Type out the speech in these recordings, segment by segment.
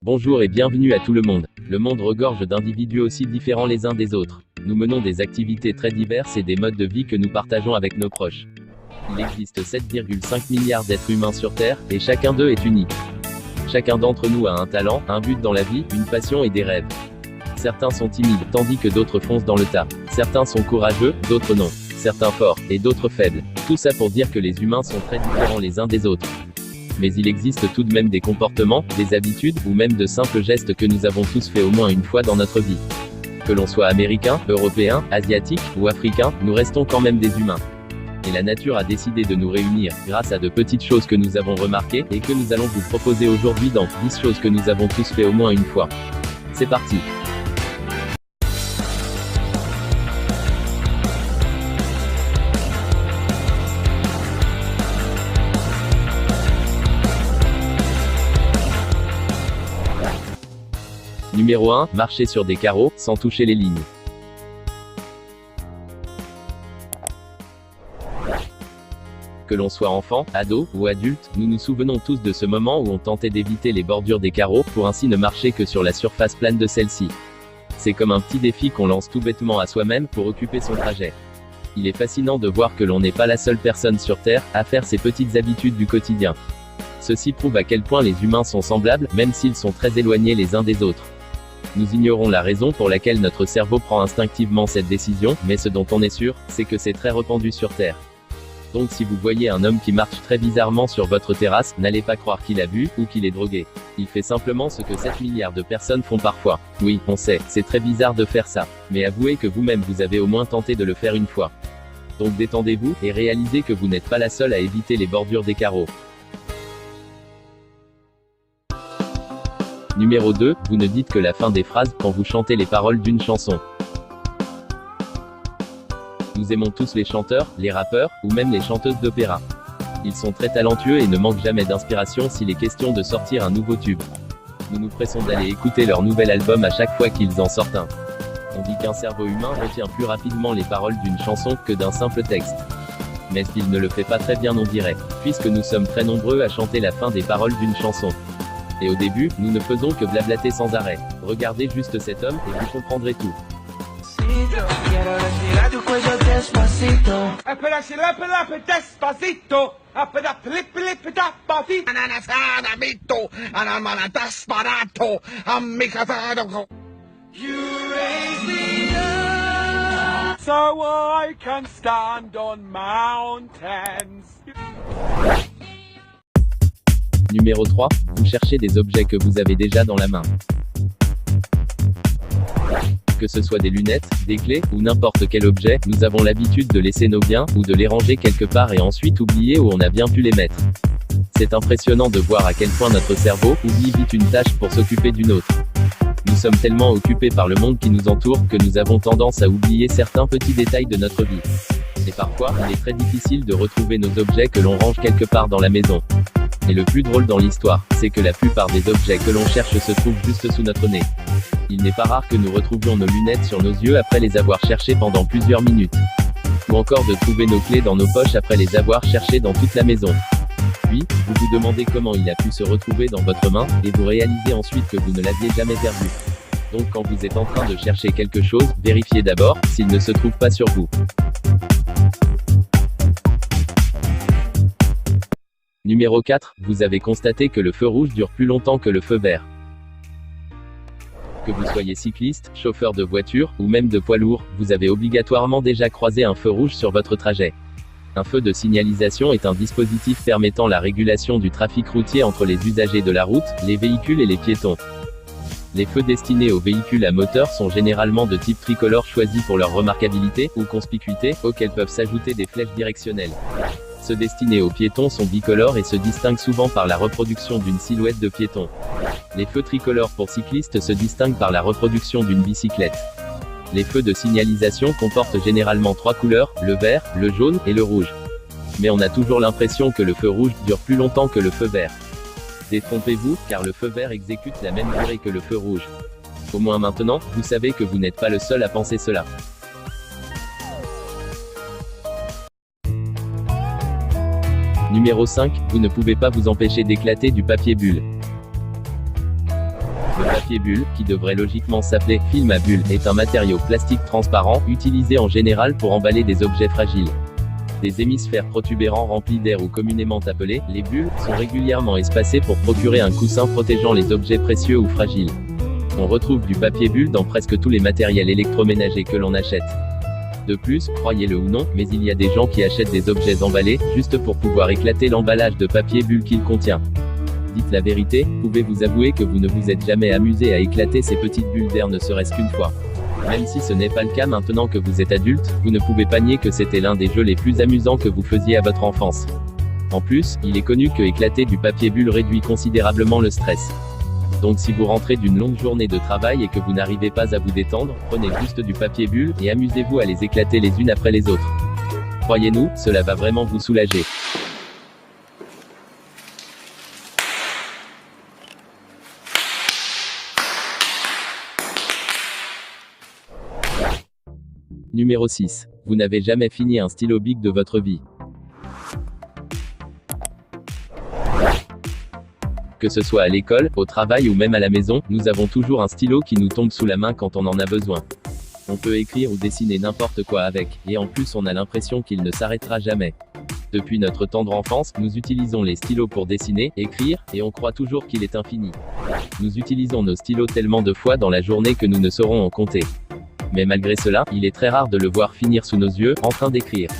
Bonjour et bienvenue à tout le monde. Le monde regorge d'individus aussi différents les uns des autres. Nous menons des activités très diverses et des modes de vie que nous partageons avec nos proches. Il existe 7,5 milliards d'êtres humains sur Terre, et chacun d'eux est unique. Chacun d'entre nous a un talent, un but dans la vie, une passion et des rêves. Certains sont timides, tandis que d'autres foncent dans le tas. Certains sont courageux, d'autres non. Certains forts, et d'autres faibles. Tout ça pour dire que les humains sont très différents les uns des autres. Mais il existe tout de même des comportements, des habitudes, ou même de simples gestes que nous avons tous fait au moins une fois dans notre vie. Que l'on soit américain, européen, asiatique, ou africain, nous restons quand même des humains. Et la nature a décidé de nous réunir, grâce à de petites choses que nous avons remarquées, et que nous allons vous proposer aujourd'hui dans 10 choses que nous avons tous fait au moins une fois. C'est parti! Numéro 1, marcher sur des carreaux, sans toucher les lignes. Que l'on soit enfant, ado, ou adulte, nous nous souvenons tous de ce moment où on tentait d'éviter les bordures des carreaux, pour ainsi ne marcher que sur la surface plane de celle-ci. C'est comme un petit défi qu'on lance tout bêtement à soi-même pour occuper son trajet. Il est fascinant de voir que l'on n'est pas la seule personne sur Terre à faire ces petites habitudes du quotidien. Ceci prouve à quel point les humains sont semblables, même s'ils sont très éloignés les uns des autres. Nous ignorons la raison pour laquelle notre cerveau prend instinctivement cette décision, mais ce dont on est sûr, c'est que c'est très répandu sur Terre. Donc si vous voyez un homme qui marche très bizarrement sur votre terrasse, n'allez pas croire qu'il a bu, ou qu'il est drogué. Il fait simplement ce que 7 milliards de personnes font parfois. Oui, on sait, c'est très bizarre de faire ça. Mais avouez que vous-même vous avez au moins tenté de le faire une fois. Donc détendez-vous, et réalisez que vous n'êtes pas la seule à éviter les bordures des carreaux. Numéro 2, vous ne dites que la fin des phrases, quand vous chantez les paroles d'une chanson. Nous aimons tous les chanteurs, les rappeurs, ou même les chanteuses d'opéra. Ils sont très talentueux et ne manquent jamais d'inspiration s'il est question de sortir un nouveau tube. Nous nous pressons d'aller écouter leur nouvel album à chaque fois qu'ils en sortent un. On dit qu'un cerveau humain retient plus rapidement les paroles d'une chanson que d'un simple texte. Mais il ne le fait pas très bien on dirait, puisque nous sommes très nombreux à chanter la fin des paroles d'une chanson. Et au début, nous ne faisons que blablater sans arrêt. Regardez juste cet homme, et vous comprendrez tout. So I can stand on mountains. Numéro 3, vous cherchez des objets que vous avez déjà dans la main. Que ce soit des lunettes, des clés, ou n'importe quel objet, nous avons l'habitude de laisser nos biens, ou de les ranger quelque part et ensuite oublier où on a bien pu les mettre. C'est impressionnant de voir à quel point notre cerveau oublie vite une tâche pour s'occuper d'une autre. Nous sommes tellement occupés par le monde qui nous entoure que nous avons tendance à oublier certains petits détails de notre vie. Et parfois, il est très difficile de retrouver nos objets que l'on range quelque part dans la maison. Et le plus drôle dans l'histoire, c'est que la plupart des objets que l'on cherche se trouvent juste sous notre nez. Il n'est pas rare que nous retrouvions nos lunettes sur nos yeux après les avoir cherchées pendant plusieurs minutes. Ou encore de trouver nos clés dans nos poches après les avoir cherchées dans toute la maison. Puis, vous vous demandez comment il a pu se retrouver dans votre main, et vous réalisez ensuite que vous ne l'aviez jamais perdu. Donc quand vous êtes en train de chercher quelque chose, vérifiez d'abord s'il ne se trouve pas sur vous. Numéro 4, vous avez constaté que le feu rouge dure plus longtemps que le feu vert. Que vous soyez cycliste, chauffeur de voiture, ou même de poids lourd, vous avez obligatoirement déjà croisé un feu rouge sur votre trajet. Un feu de signalisation est un dispositif permettant la régulation du trafic routier entre les usagers de la route, les véhicules et les piétons. Les feux destinés aux véhicules à moteur sont généralement de type tricolore choisis pour leur remarquabilité, ou conspicuité, auxquels peuvent s'ajouter des flèches directionnelles. Ceux destinés aux piétons sont bicolores et se distinguent souvent par la reproduction d'une silhouette de piéton. Les feux tricolores pour cyclistes se distinguent par la reproduction d'une bicyclette. Les feux de signalisation comportent généralement 3 couleurs, le vert, le jaune et le rouge. Mais on a toujours l'impression que le feu rouge dure plus longtemps que le feu vert. Détrompez-vous, car le feu vert exécute la même durée que le feu rouge. Au moins maintenant, vous savez que vous n'êtes pas le seul à penser cela. Numéro 5, vous ne pouvez pas vous empêcher d'éclater du papier bulle. papier bulle, qui devrait logiquement s'appeler film à bulles, est un matériau plastique transparent, utilisé en général pour emballer des objets fragiles. Des hémisphères protubérants remplis d'air ou communément appelés, les bulles, sont régulièrement espacés pour procurer un coussin protégeant les objets précieux ou fragiles. On retrouve du papier bulle dans presque tous les matériels électroménagers que l'on achète. De plus, croyez-le ou non, mais il y a des gens qui achètent des objets emballés, juste pour pouvoir éclater l'emballage de papier bulle qu'il contient. Dites la vérité, pouvez-vous avouer que vous ne vous êtes jamais amusé à éclater ces petites bulles d'air ne serait-ce qu'une fois? Même si ce n'est pas le cas maintenant que vous êtes adulte, vous ne pouvez pas nier que c'était l'un des jeux les plus amusants que vous faisiez à votre enfance. En plus, il est connu que éclater du papier bulle réduit considérablement le stress. Donc si vous rentrez d'une longue journée de travail et que vous n'arrivez pas à vous détendre, prenez juste du papier bulle, et amusez-vous à les éclater les unes après les autres. Croyez-nous, cela va vraiment vous soulager. Numéro 6. Vous n'avez jamais fini un stylo Bic de votre vie. Que ce soit à l'école, au travail ou même à la maison, nous avons toujours un stylo qui nous tombe sous la main quand on en a besoin. On peut écrire ou dessiner n'importe quoi avec, et en plus on a l'impression qu'il ne s'arrêtera jamais. Depuis notre tendre enfance, nous utilisons les stylos pour dessiner, écrire, et on croit toujours qu'il est infini. Nous utilisons nos stylos tellement de fois dans la journée que nous ne saurons en compter. Mais malgré cela, il est très rare de le voir finir sous nos yeux, en train d'écrire.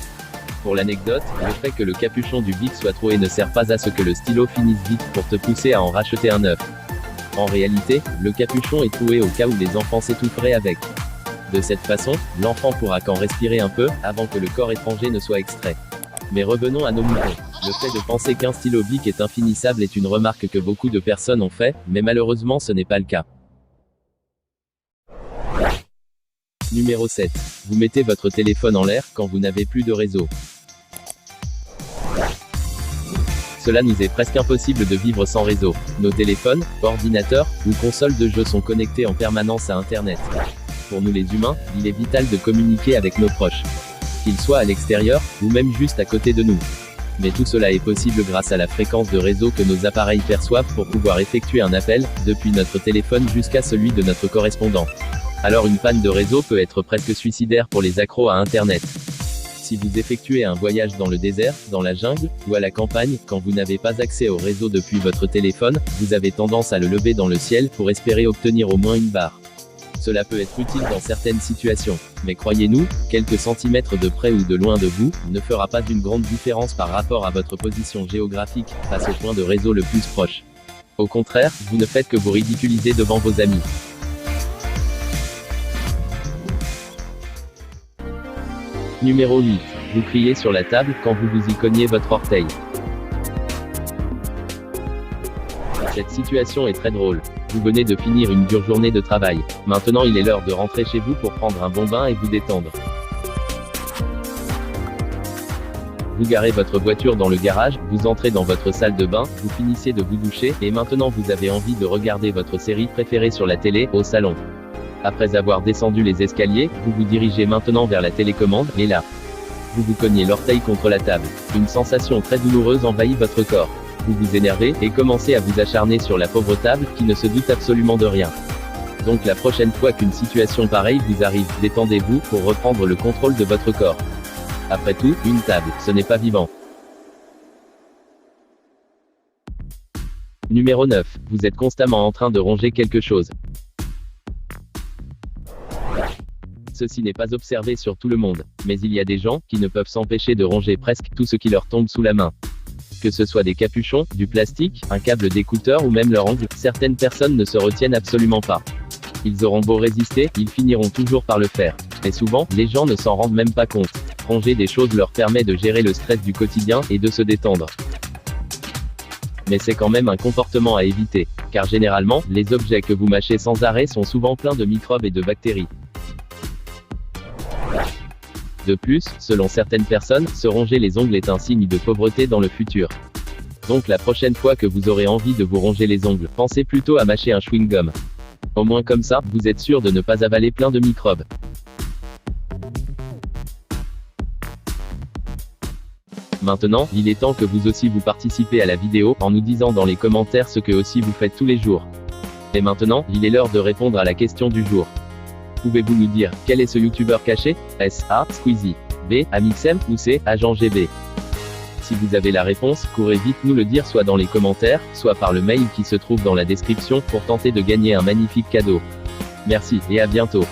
Pour l'anecdote, le fait que le capuchon du Bic soit troué ne sert pas à ce que le stylo finisse vite pour te pousser à en racheter un neuf. En réalité, le capuchon est troué au cas où les enfants s'étoufferaient avec. De cette façon, l'enfant pourra qu'en respirer un peu, avant que le corps étranger ne soit extrait. Mais revenons à nos moutons. Le fait de penser qu'un stylo Bic est infinissable est une remarque que beaucoup de personnes ont fait, mais malheureusement ce n'est pas le cas. Numéro 7. Vous mettez votre téléphone en l'air quand vous n'avez plus de réseau. Cela nous est presque impossible de vivre sans réseau. Nos téléphones, ordinateurs, ou consoles de jeux sont connectés en permanence à Internet. Pour nous les humains, il est vital de communiquer avec nos proches. Qu'ils soient à l'extérieur, ou même juste à côté de nous. Mais tout cela est possible grâce à la fréquence de réseau que nos appareils perçoivent pour pouvoir effectuer un appel, depuis notre téléphone jusqu'à celui de notre correspondant. Alors une panne de réseau peut être presque suicidaire pour les accros à Internet. Si vous effectuez un voyage dans le désert, dans la jungle, ou à la campagne, quand vous n'avez pas accès au réseau depuis votre téléphone, vous avez tendance à le lever dans le ciel pour espérer obtenir au moins une barre. Cela peut être utile dans certaines situations. Mais croyez-nous, quelques centimètres de près ou de loin de vous, ne fera pas une grande différence par rapport à votre position géographique, face au point de réseau le plus proche. Au contraire, vous ne faites que vous ridiculiser devant vos amis. Numéro 8. Vous criez sur la table quand vous vous y cognez votre orteil. Cette situation est très drôle. Vous venez de finir une dure journée de travail. Maintenant il est l'heure de rentrer chez vous pour prendre un bon bain et vous détendre. Vous garez votre voiture dans le garage, vous entrez dans votre salle de bain, vous finissez de vous doucher, et maintenant vous avez envie de regarder votre série préférée sur la télé, au salon. Après avoir descendu les escaliers, vous vous dirigez maintenant vers la télécommande, et là, vous vous cognez l'orteil contre la table. Une sensation très douloureuse envahit votre corps. Vous vous énervez, et commencez à vous acharner sur la pauvre table, qui ne se doute absolument de rien. Donc la prochaine fois qu'une situation pareille vous arrive, détendez-vous, pour reprendre le contrôle de votre corps. Après tout, une table, ce n'est pas vivant. Numéro 9. Vous êtes constamment en train de ronger quelque chose. Ceci n'est pas observé sur tout le monde, mais il y a des gens qui ne peuvent s'empêcher de ronger presque tout ce qui leur tombe sous la main. Que ce soit des capuchons, du plastique, un câble d'écouteur ou même leur ongle, certaines personnes ne se retiennent absolument pas. Ils auront beau résister, ils finiront toujours par le faire. Et souvent, les gens ne s'en rendent même pas compte. Ronger des choses leur permet de gérer le stress du quotidien et de se détendre. Mais c'est quand même un comportement à éviter, car généralement, les objets que vous mâchez sans arrêt sont souvent pleins de microbes et de bactéries. De plus, selon certaines personnes, se ronger les ongles est un signe de pauvreté dans le futur. Donc la prochaine fois que vous aurez envie de vous ronger les ongles, pensez plutôt à mâcher un chewing-gum. Au moins comme ça, vous êtes sûr de ne pas avaler plein de microbes. Maintenant, il est temps que vous aussi vous participez à la vidéo, en nous disant dans les commentaires ce que aussi vous faites tous les jours. Et maintenant, il est l'heure de répondre à la question du jour. Pouvez-vous nous dire, quel est ce youtubeur caché? Est-ce A, Squeezie, B, Amixem, ou C, Agent GB? Si vous avez la réponse, courez vite nous le dire soit dans les commentaires, soit par le mail qui se trouve dans la description pour tenter de gagner un magnifique cadeau. Merci, et à bientôt.